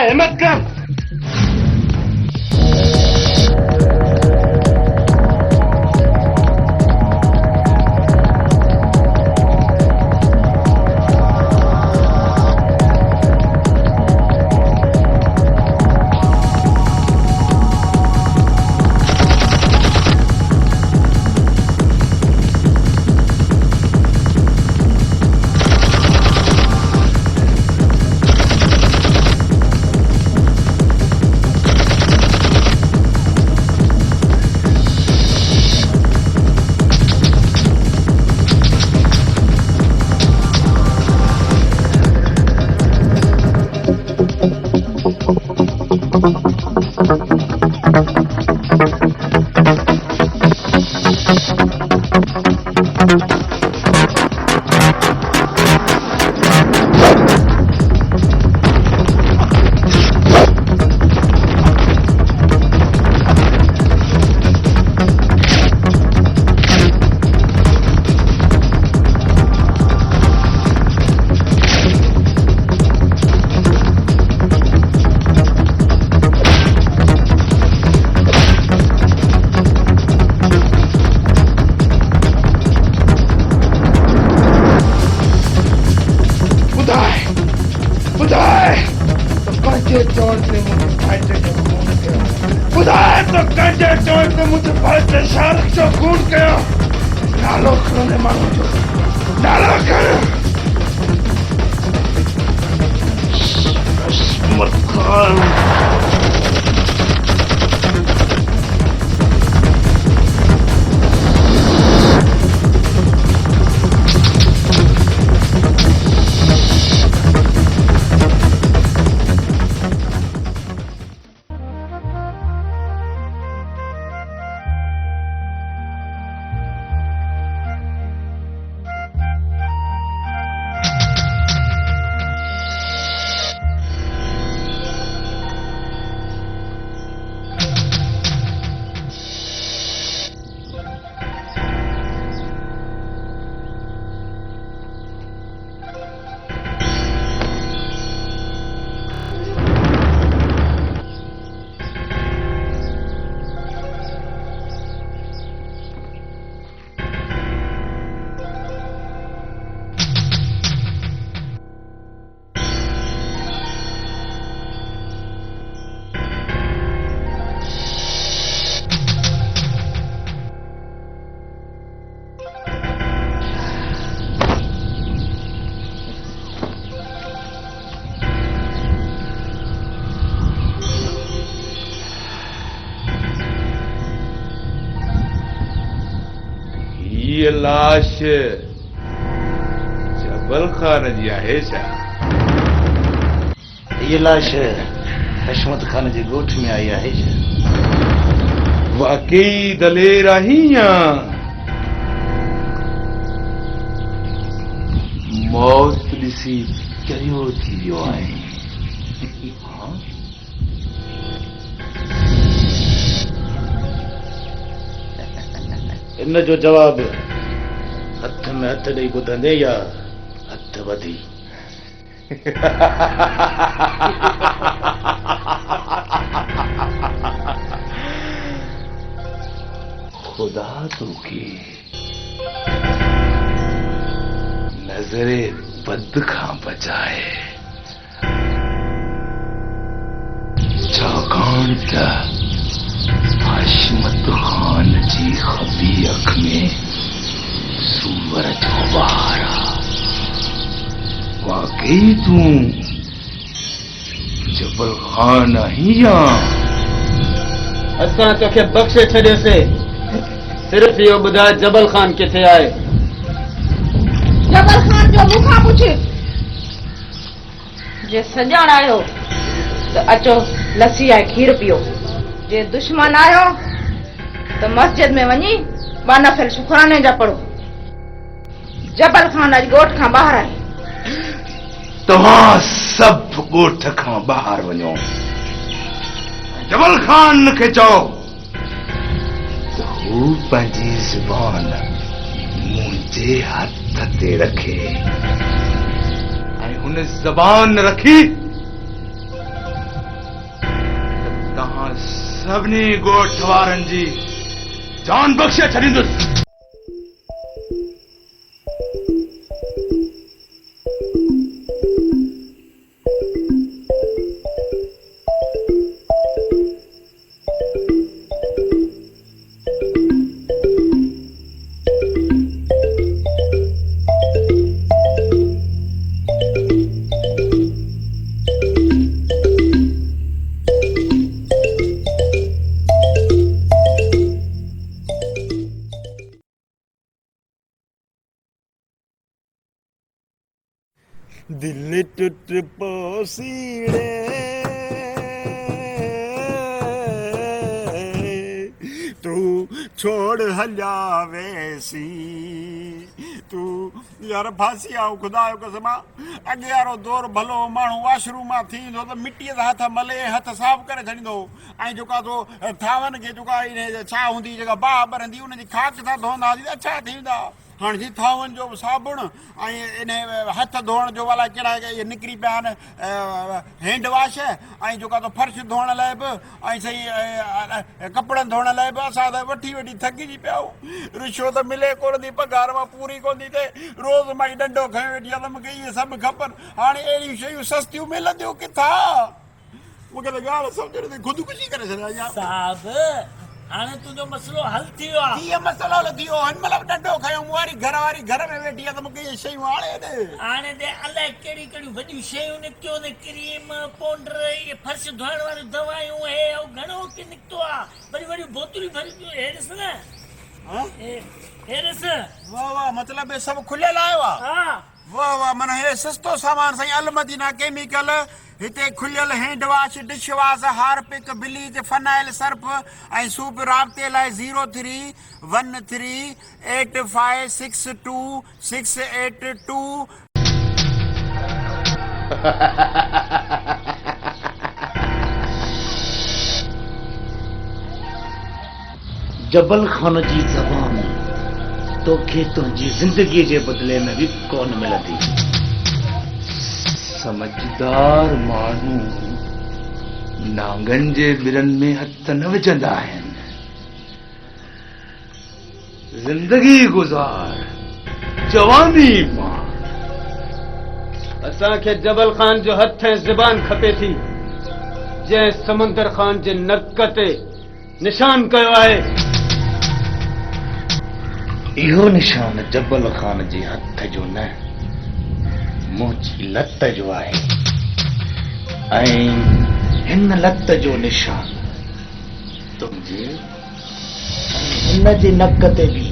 हिम्मत कर। ये लाश जबल खान जी आहे छा? ये लाश हशमत खान जे ॻोठ में आई आहे छा? वाकई दलेर आहीं या मौत ॾिसी चरियो थी वियो आहे? इन जो जवाब हथ में हथ ॾेई ॿुधंदे या हथ वधी? खुदा तोखे नज़रे बद खां बचाए, छाकाणि त हशमत खान जी खबी अख में सूअर जो वार आ। वाकई तूं जबल खान आहीं या? असां तोखे बख़्शे छॾियोसीं, सिर्फ़ इहो ॿुधाए जबल खान किथे आहे? जबल खान जो मूंखां पुछ। जे सॼण आयो त अचो लस्सी आहे खीर पियो। जे दुश्मन आयो तो मस्जिद में वञी ॿ नफ़िल शुक्राने जा पढ़ो। जबल खान अॼु ॻोठ खां ॿाहिरि आहे। तव्हां सभु ॻोठ खां ॿाहिरि वञो। जबल खान खे चओ त हू पंहिंजी ज़ुबान मुंहिंजे हथ ते रखे ऐं हुन ज़बान रखी सभिनी ॻोठ वारनि जी जान बख़्शे छॾींदुसि। दिल टूट पोसीड़े तू छोड़ हलिया वैसी तू यार फांसी आऊं खुदा जो कसम अॻे वारो दौर भलो माण्हू वॉशरूम मां थींदो त मिटीअ जा हथ मले हथ साफ़ करे छॾींदो ऐं जेका तो थावनि खे जेका छा हूंदी जेका बाहि ॿरंदी उनजी खाक सां धोईंदा हुआसीं त छा थींदा। हाँ जी थावन जो साबुण इन हथ धोण जो वाला कहिड़ा इहे निकिरी पिया आहिनि हैंड वॉश ऐं जेका तो फर्श धोअण लाइ बि ऐं सही कपिड़नि धोअण लाइ बि असां त वठी वठी थकिजी पिया आहियूं। रिश्वत मिले कोन थी पघार मां पूरी कोन थी थिए रोज़ मां ई डंडो खयो वेठी आहे त मूंखे इहे सभु खपनि। हाणे अहिड़ियूं शयूं सस्तियूं मिलंदियूं किथां मूंखे त ॻाल्हि सम्झ नथी ख़ुदकुशी करे छॾिया साहब हाणे तुंहिंजो मसलो हल थी वियो आहे। कीअं मसलो हल थी वियो हिन महिल डंडो खयो मूं वारी घर में वेठी आहे त मूंखे इहे शयूं हाणे ॾे हाणे ते अलाए कहिड़ियूं कहिड़ियूं वॾियूं शयूं निकितियूं आहिनि क्रीम पाउडर इहे फर्श धोइण वारियूं दवायूं हे घणो की निकितो आहे वॾियूं वॾियूं बोतलूं भरियूं हे ॾिस न हे ॾिस वाह वाह मतिलब हे सभु खुलियल आयो आहे। हा वाह वाह माना हे सस्तो सामान साईं अलमदीना केमिकल हिते खुलियल hand wash dish wash Harpic bleach phenyl Surf ऐं सूप राब्ते लाइ 031358562682। जबल खान जी ज़बान तोखे तुंहिंजी ज़िंदगीअ जे बदिले में बि कोन मिलंदी। समझदार माण्हू नांगनि जे बिरनि में हथ न विझंदा आहिनि। ज़िंदगी गुज़ार जवानी मां असांखे जबल खान जो हथ ऐं ज़बान खपे थी जंहिं समंदर खान जे नक ते निशान कयो आहे। इहो निशान जबल खान जे हथ जो न मुंहिंजी लत जो आहे ऐं हिन लत जो निशान तुंहिंजे हिन जे नक ते बि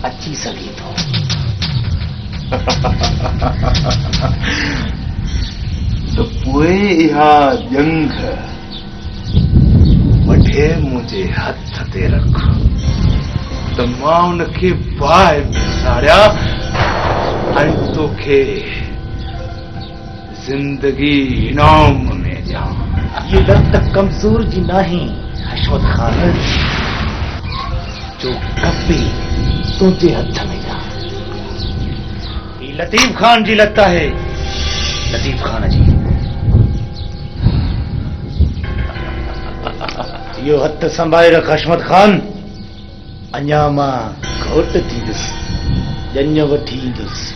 अची सघे थो। त पोइ इहा जंग वठे मुंहिंजे हथ ते रख त मां उनखे बाहि में साड़िया ऐं तोखे जिंदगी इनाम में ॾियां। ये लत कमज़ोर जी नाही हशमत खान जो कपे तुंहिंजे हथ में ॾियां। ही लतीफ़ खान जी लत आहे लतीफ़ खान जी। इहो हथ संभाले रख हशमत खान अञा मां घोट थींदुसि ॼञ वठी ईंदुसि।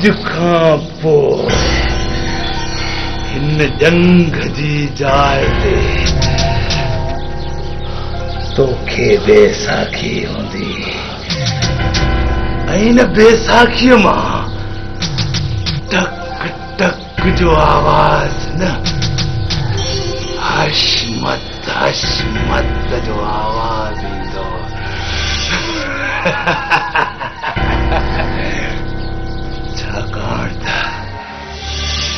अज खां पोइ हिन जंग जी जाइ ते तोखे बैसाखी हूंदी ऐं हिन बैसाखीअ मां टक टक जो आवाज़ न हशमत हशमत जो आवाज़ ईंदो छाकाणि त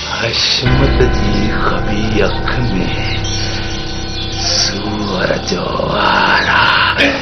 हशमत जी खबी अख में सूअर जो वार आहे।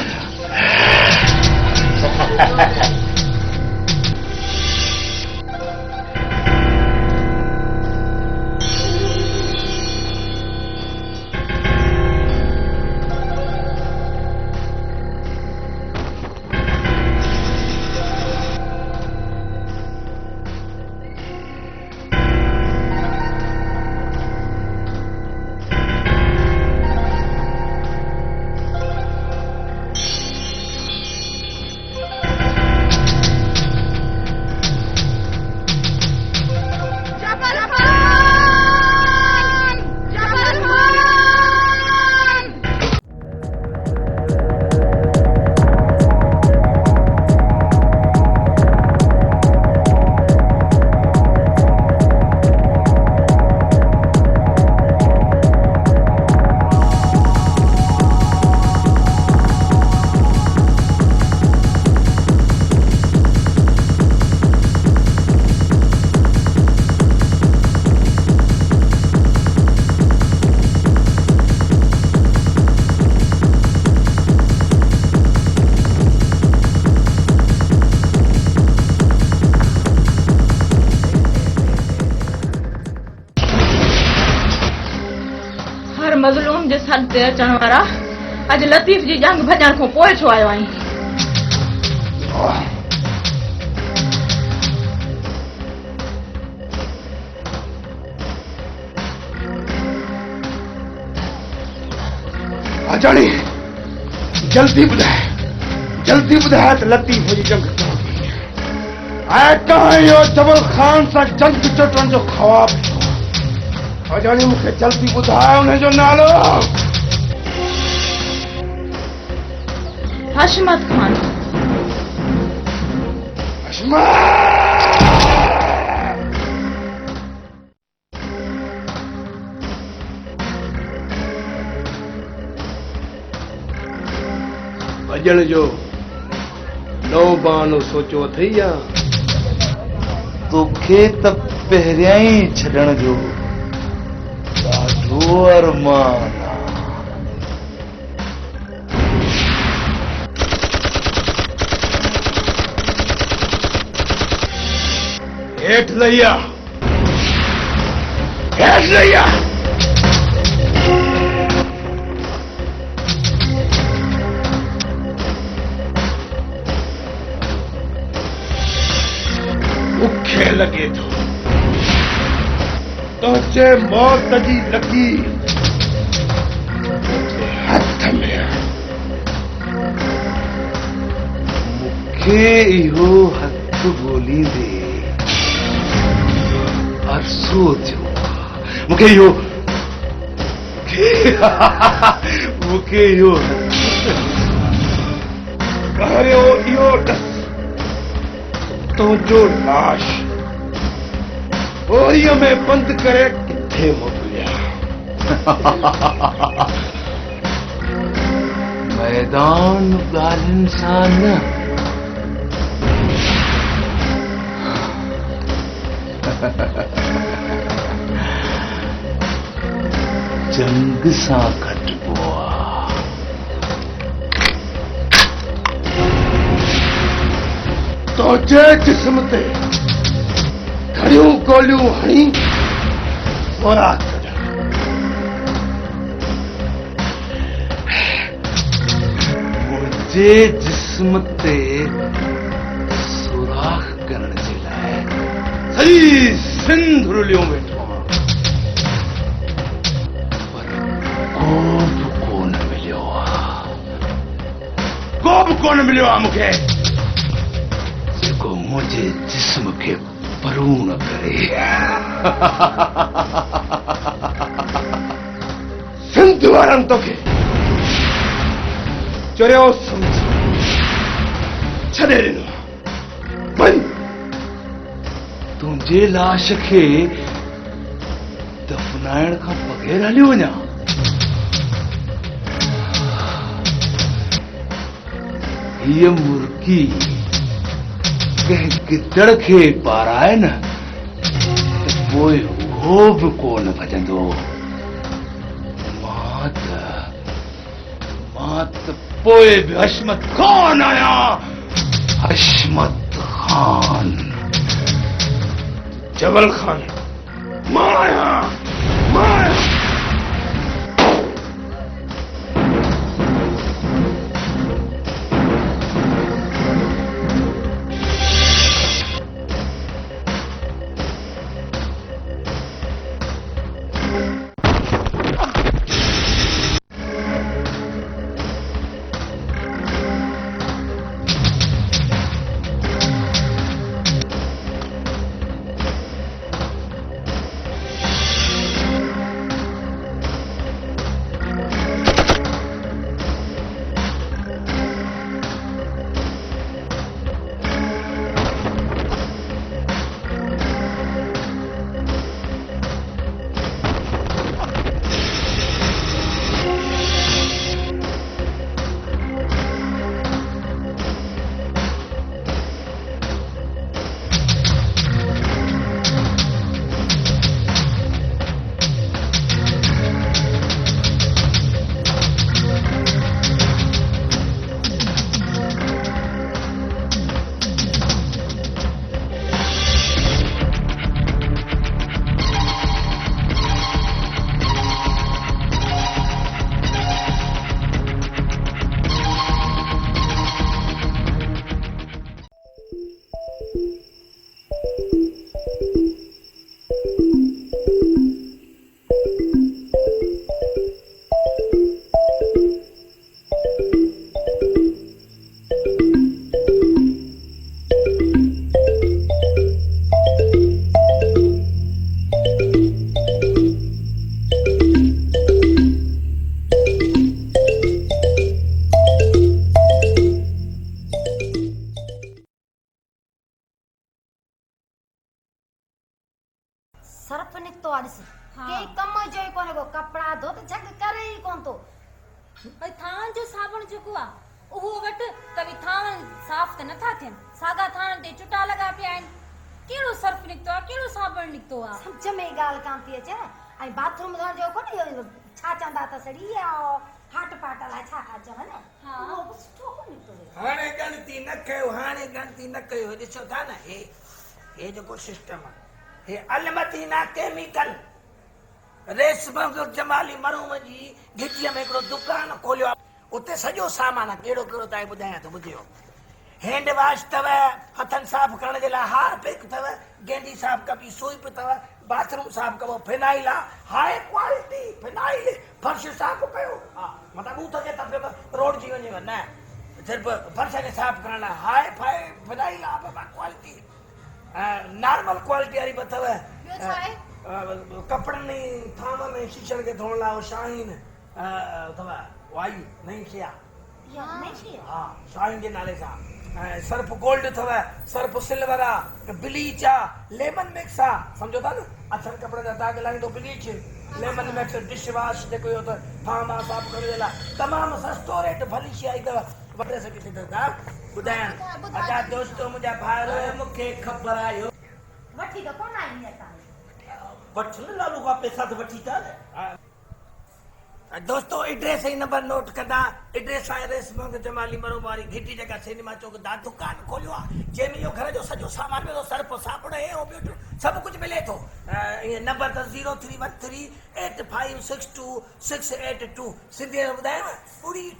मज़लूम जे सर ते अचण वारा अज लतीफ जी जंग भॼण खां पोइ छो आयो आहीं? अजाणी जल्दी ॿुधाए त लतीफ जी जंग ऐं कहां इहो जबल ख़ान सां जंग चटण जो ख़्वाब अजाणी मूंखे जल्दी ॿुधाए उन जो नालो। हशमत खान। भॼण जो नओं बहानो सोचियो अथई या? तोखे त पहिरियां ई छॾण जो ॾाढो अरमान हेठ लैया मूंखे लॻे थो तुंहिंजे मौत जी लकीर हथ में मूंखे इहो हथ ॻोल्हींदे अरसो थियो। मूंखे इहो इहो तुंहिंजो लाश बोरीअ में बंद करे किथे मोकिलिया? मैदान ॻाल्हियुनि सां न जंग सां खटिबो आहे। तुंहिंजे जिस्म ते घड़ियूं गोलियूं हणी मुराद मुंहिंजे जिस्म ते सुराख करण जे लाइ सॼी सिंध रुलियो वेठो आहियां, पर को बि कोन मिलियो आहे मूंखे जेको मुंहिंजे जिस्म खे परू न करे। सिंध वारनि तोखे चरियो सम्झ छॾे ॾिनो। वञ तुंहिंजे लाश खे दफ़नाइण खां बग़ैर हली वञा। हीअ मुर्गी कंहिं गिदड़ खे पाराए न त पोइ उहो बि कोन भॼंदो। मां त पोइ बि हशमत ख़ान आहियां। हशमत ख़ान जबल ख़ान मां आहियां। सर्फ निकतो आ ॾिस के कम जो ई कोने को कपड़ा धो त झग करे ई कोन तो भई थान जो साबुण जेको आ उहो वट त भी थान साफ त नथा थियन। सागा थान ते चुटा लगा पिया आहिनि। केड़ो सर्फ निकतो आ केड़ो साबुण निकतो आ समझ में गाल कान थी अचे। आई बाथरूम धोण जो कोने छा चंदा त सड़ी आ हाट पाट ला छा का चवन। हां वो सुठो को निकतो हाणे गणती न कयो हाणे गणती न कयो। ॾिसो था न हे जेको सिस्टम आहे हे अलमदीना केमिकल रेशम जमाली मरूम जी गिटीअ में हिकिड़ो दुकान खोलियो आहे। उते सॼो सामान आहे। कहिड़ो कहिड़ो तव्हांखे ॿुधायां थो ॿुधियो। हैंड वॉश अथव हथनि साफ़ करण जे लाइ हारपिक अथव गेंडी साफ़ कबी सूप अथव बाथरूम साफ़ कबो फिनाइल आहे हाई क्वालिटी फिनाइल फर्श साफ़ कयो। हा मतिलबु ॿूथ खे त रोड जी वञेव न सिर्फ़ु फर्श खे साफ़ करण लाइ हाई फाई फिनाइल आहे बाबा क्वालिटी। नॉर्मल क्वालिटी वारी अथव कपड़नि थामनि ऐं शीशनि खे धोअण लाइ शाहीन अथव वाई नई शइ आहे। हा शाहीन जे नाले सां सर्फ गोल्ड अथव सर्फ सिल्वर आहे ब्लीच आहे लेमन मिक्स आहे। सम्झो था न अछनि कपिड़े जा दाग लाईंदो bleach lemon mix dish wash जेको इहो त थाम आहे साफ़ करण जे लाइ तमामु सस्तो रेट भली शइ आई अथव। वठे सघी था ॿुधायां अछा दोस्तो मुंहिंजा भाइर मूंखे ख़बर आयो वठी त कोन आई असां वठ न लालू खां पैसा त वठी था न। दोस्तो एड्रेस ही नंबर नोट कंदा। एड्रेस आहे रेशम जमाली मरूम वारी घिटी जगह सिनेमा चौक दा दुकान खोलियो आहे जंहिंमें इहो घर जो सॼो सामान मिलो सर्फ साबुण ऐं ॿियो सभु कुझु मिले थो। नंबर त 03138562 सिंधी में ॿुधायांव 3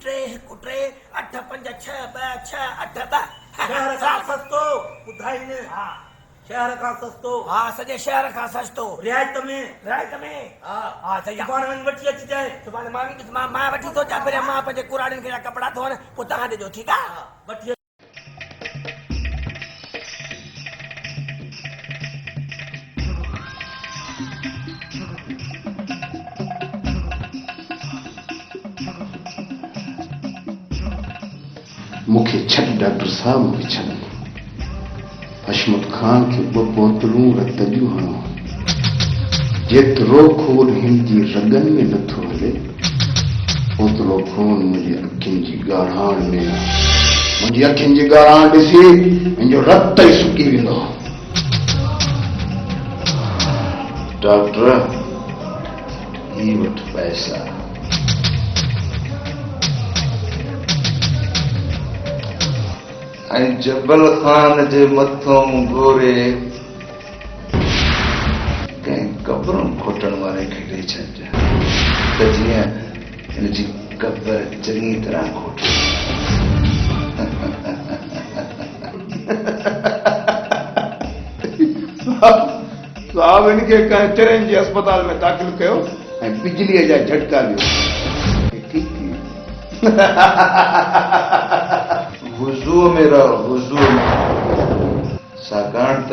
शहर खां सस्तो ॿुधाईंदे। हा शहर खां सस्तो। हा सॼे शहर खां सस्तो रियायत में हा हा सही आहे। सुभाणे वञी वठी अचिजांइ। सुभाणे मां वठी थो अचां पहिरियां मां पंहिंजे कुराड़ियुनि खे कपिड़ा धोअण पोइ तव्हां ॾिजो ठीकु आहे। वठी मूंखे छॾ डॉक्टर साहब, मूंखे छॾ। हशमत खान खे 2 बोतलूं रत जूं हणो। जेतिरो खून हिन जी रगनि में नथो हले, ओतिरो खून मुंहिंजी अखियुनि जी ॻाढ़ाण में आहे। मुंहिंजी अखियुनि जी ॻाढ़ाण ॾिसी मुंहिंजो रत ई सुकी वेंदो। डॉक्टर, ही वठ पैसा। ऐं जबल खान जे मथों गोरे कंहिं कब्रूं खोटण वारे खे ॾेई छॾिजांइ, त जीअं हिन जी कब्र चङी तरह खोटे। साहब, हिनखे कंहिं चरनि जे अस्पताल में दाख़िल कयो ऐं बिजलीअ जा झटका ॾियो। ठीकु हुज़ू में रहो, हुज़ू में, छाकाणि त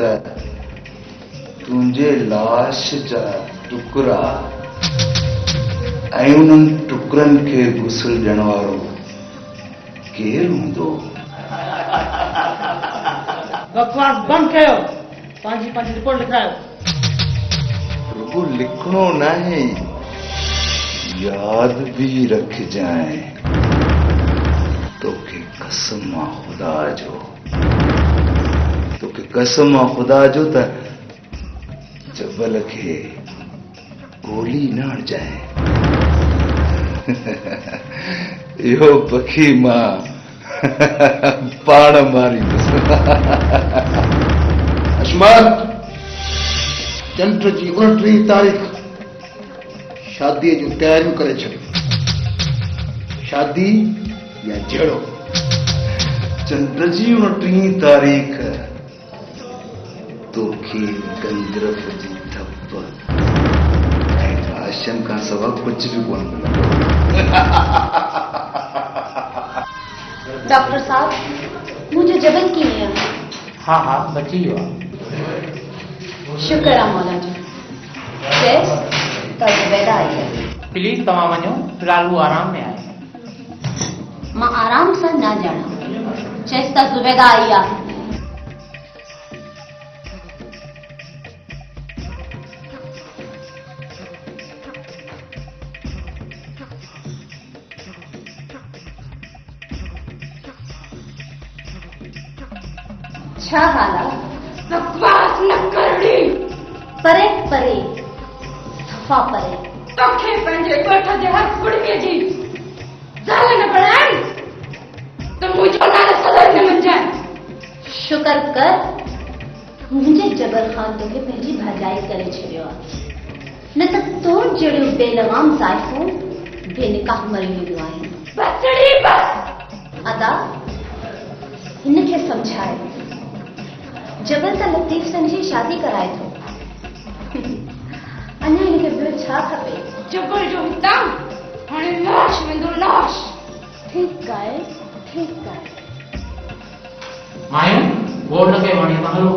तुंहिंजे लाश जा टुकड़ा ऐं उन्हनि टुकड़नि खे गुसल ॾियण वारो केरु हूंदो? बकवास बंदि कयो, पंहिंजी रिपोर्ट लिखायो। रुगो लिखणो नाहे, याद भी रखजांइ। तोखे कसम आ खुदा जो, तोखे कसम आ खुदा जो त जबल खे गोली न हणजांइ। इहो पखी मां पाण मारींदुसि। अशमत, चंड जी 29 तारीख़ शादीअ जूं तयारियूं करे छॾियो। शादी या जहिड़ो। चंड जी 29 तारीख़ तोखे गंदरफ जी थप ऐं आशन खां सवा कुझु बि कोन मिलंदो। डॉक्टर साहब, मुझे जबल कीअं आहे? हाँ बची वियो आहे। शुक्र आहे मौला जो। चएस त ज़ुबैदा आई आहे। प्लीज तव्हां वञो, फ़िलहाल हू आराम में आहे। मां आराम सां न ॼाणा, चएस त ज़ुबैदा आई आहे। छा हाल आहे? बकवास न करणी। परे परे, सफ़ा परे। तोखे पंहिंजे ॻोठ जे हर कुड़ीअ जी ज़ाल न बणाइण त मुंहिंजो नालो सदर न मंजाए। शुक्र कर मुंहिंजे जबल खान तोखे पंहिंजी भाॼाई करे छॾियो आहे, न त तो जहिड़ियूं बेलगाम ज़ाइफ़ूं बेनिकाह मरी वेंदियूं आहिनि। बसड़ी बस। अदा, हिनखे सम्झाए, जबल त लतीफ़ सन जी शादी कराए थो। अञा हिनखे ॿियो छा खपे? जबल जो हितां हाणे लाश वेंदो लाश। ठीकु आहे, ठीकु आहे। मायूं गोड़ न कयो, हाणे तव्हां हलो।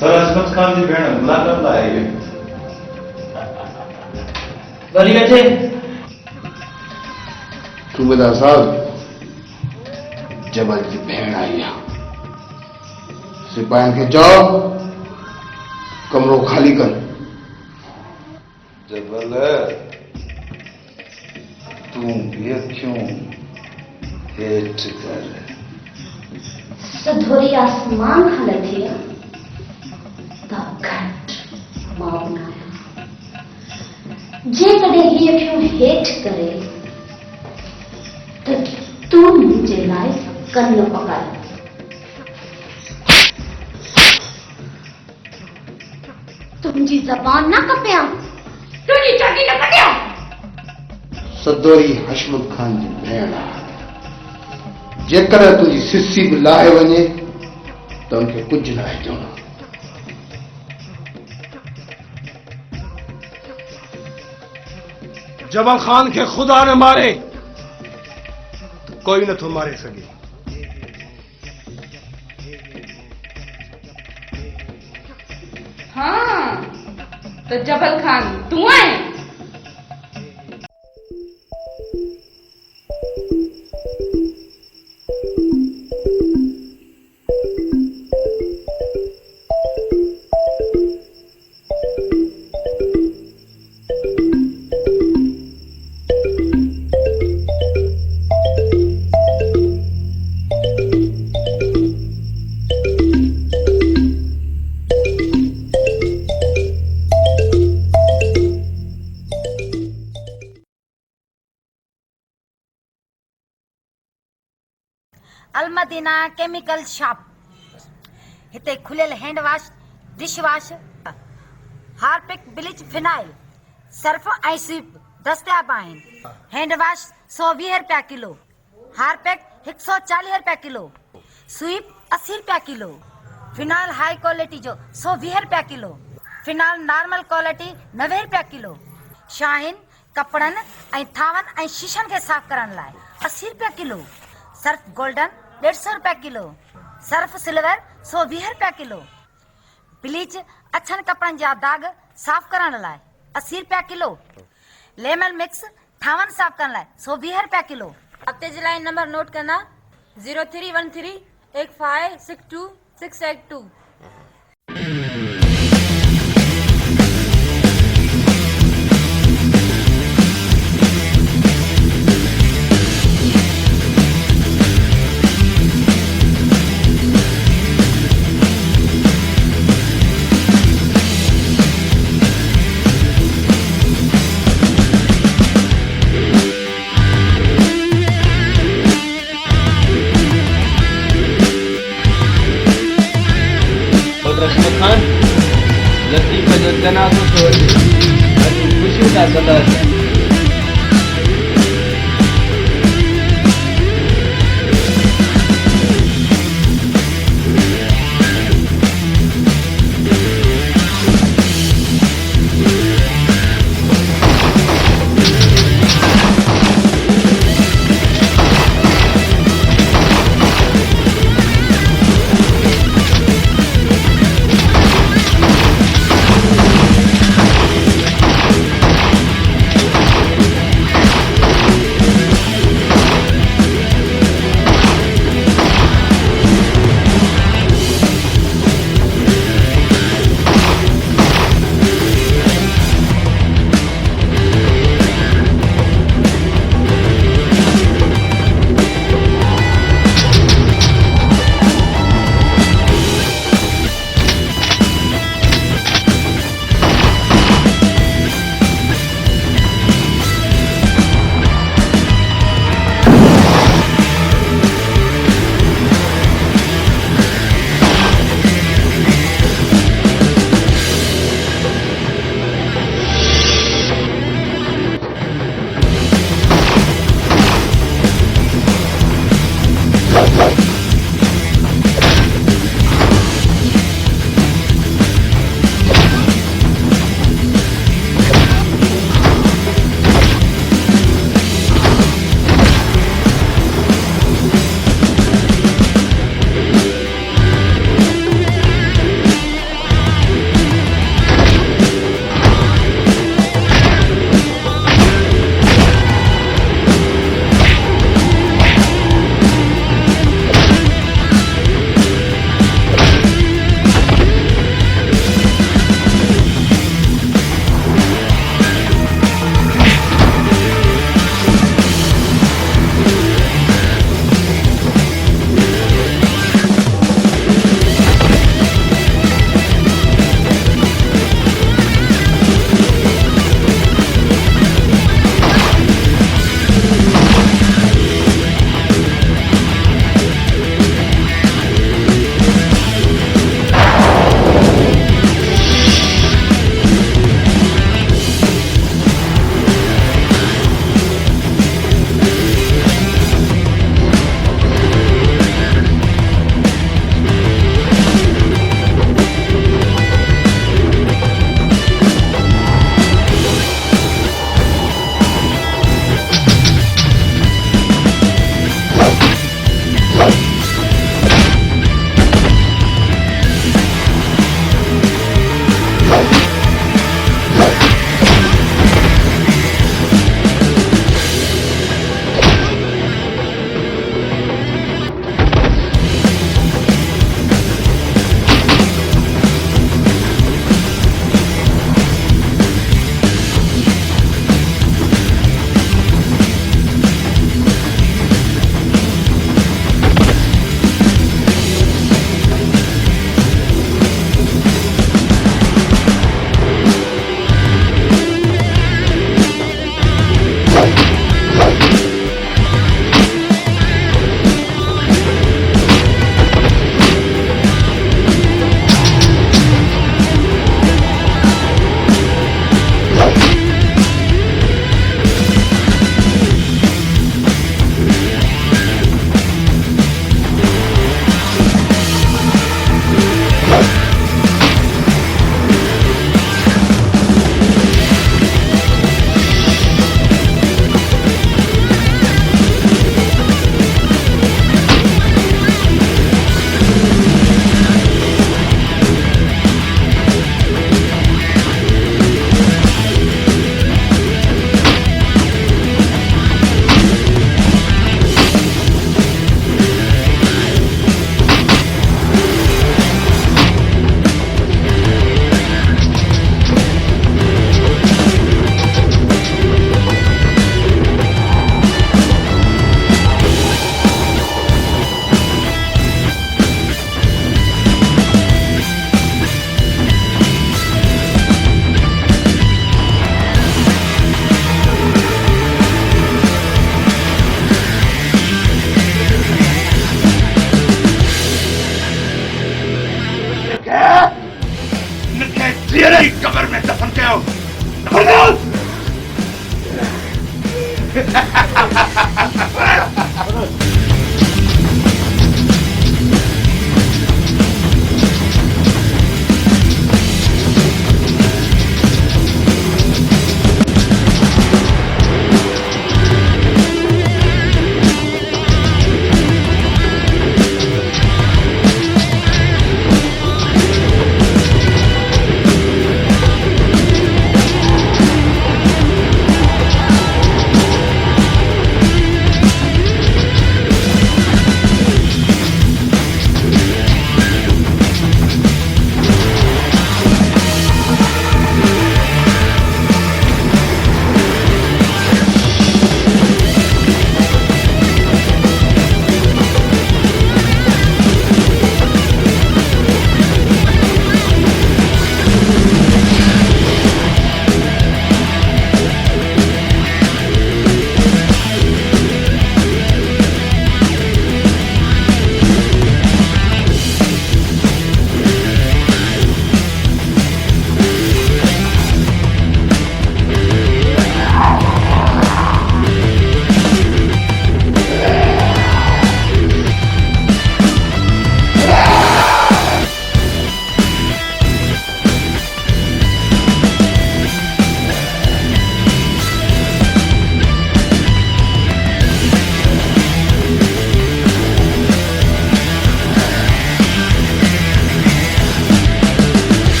सर, अशमत खान जी भेण मुलाकात लाइ आई है। वरी अचे। सूबेदार साहब, जबल जी भेण आई है। सिपाहियन खे चओ कमरो खाली कर। जबल, तूं भी अखियूं हेठ कर। सधोरी आसमान खां लथी आहे त घट ख्वाब न आया जेकॾहिं ही अखियूं हेठि करे त तूं मुंहिंजे लाइ कन पकाए तुंहिंजी ज़बान न कपियां तुंहिंजी चटी न कटियां सदोरी हशमुत खान जी भेण आहे जेकर तुंहिंजी सिसी बि लाहे वञे त उनखे कुझु न आहे चवणो जबल खान के खुदा न मारे तो कोई न तो मारे सके हाँ तो जबल खान तू है अलमदीना केमिकल शॉप हिते खुलियल hand wash dish wash Harpic bleach phenyl Surf ऐं स्वीप दस्तियाब आहिनि हैंड वॉश 120 रुपया किलो हार्पिक 140 रुपया किलो स्वीप 80 रुपया किलो फिनाइल हाई क्वालिटी जो 120 रुपया किलो फिनाइल नॉर्मल क्वालिटी 90 रुपया किलो शाहीन कपड़नि ऐं थावनि ऐं शीशनि खे साफ़ करण लाइ 80 रुपया किलो सर्फ गोल्डन 150 रुपया किलो सर्फ सिल्वर 120 रुपया किलो ब्लीच अछनि कपड़नि जा दाग साफ़ करण लाइ 80 रुपया किलो लेमन मिक्स थावनि साफ़ करण लाइ 120 रुपया किलो हफ़्ते जे लाइ नंबर नोट करना 03131562 खान लतीफ़ जो जनाज़ो थो अचे अॼु ख़ुशी था कंदा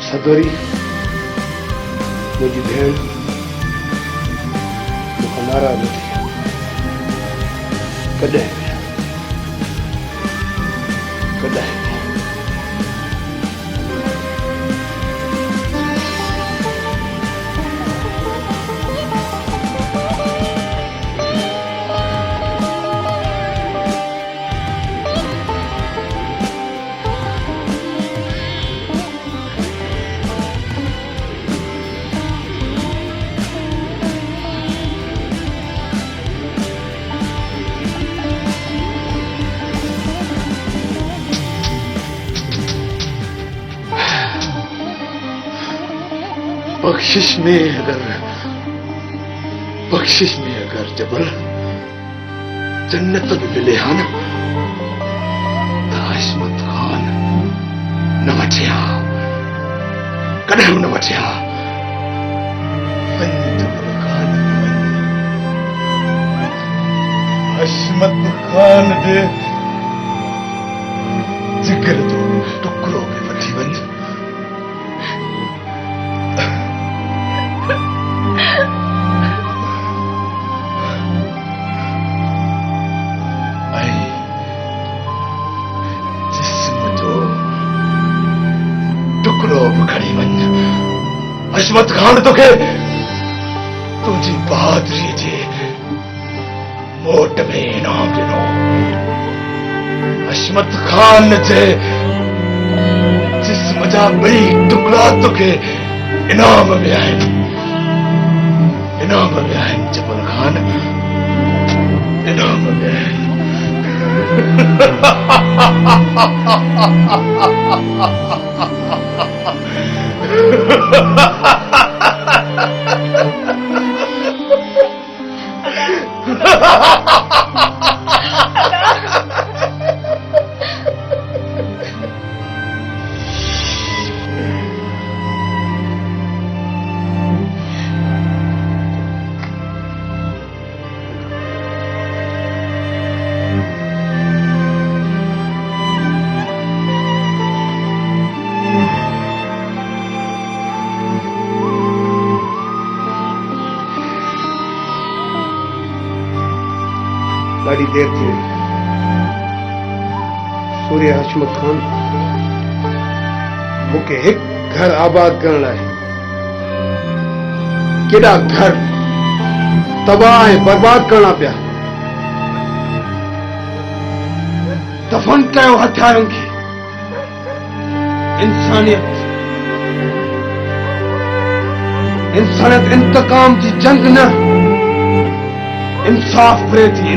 सदोरी मुझी भेण मूंखां नाराज़ न थी कॾहिं कॾहिं बख्शिश में अगर जबल जन्नत भी मिले हा न त हशमत खान न वठिया कॾहिं न वठिया वञ जबल खान वञ हशमत खान दे जिगर जो टुकड़ो भी वठी वञ हशमत खान तोखे तुझी बहादुरी जे मोट में इनाम ॾिनो हशमत खान जे जिस्म जा ॿई टुकड़ा तोखे इनाम में आहिनि जबल खान इनाम में आहिनि ॾाढी देर थी वई सूर्य हशमत खान मूंखे हिकु घर आबाद करण लाइ केॾा घर तबाह ऐं बर्बाद करणा पिया दफ़न कयो हथियारनि खे इंसानियत इंतकाम जी जंग न इंसाफ करे थी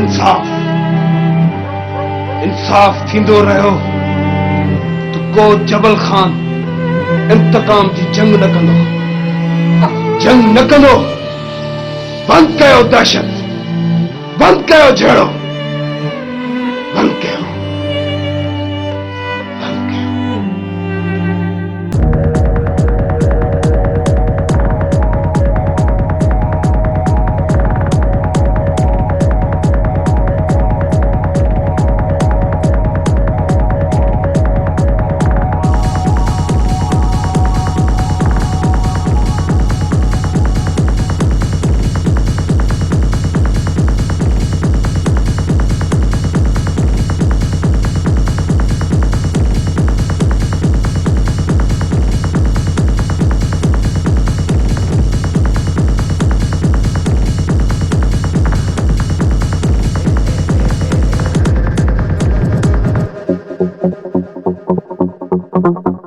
इंसाफ थींदो रहियो तो को जबल खान इंतकाम जी जंग न कंदो बंद कयो दहशत बंद कयो झेड़ो बंद कयो Thank you.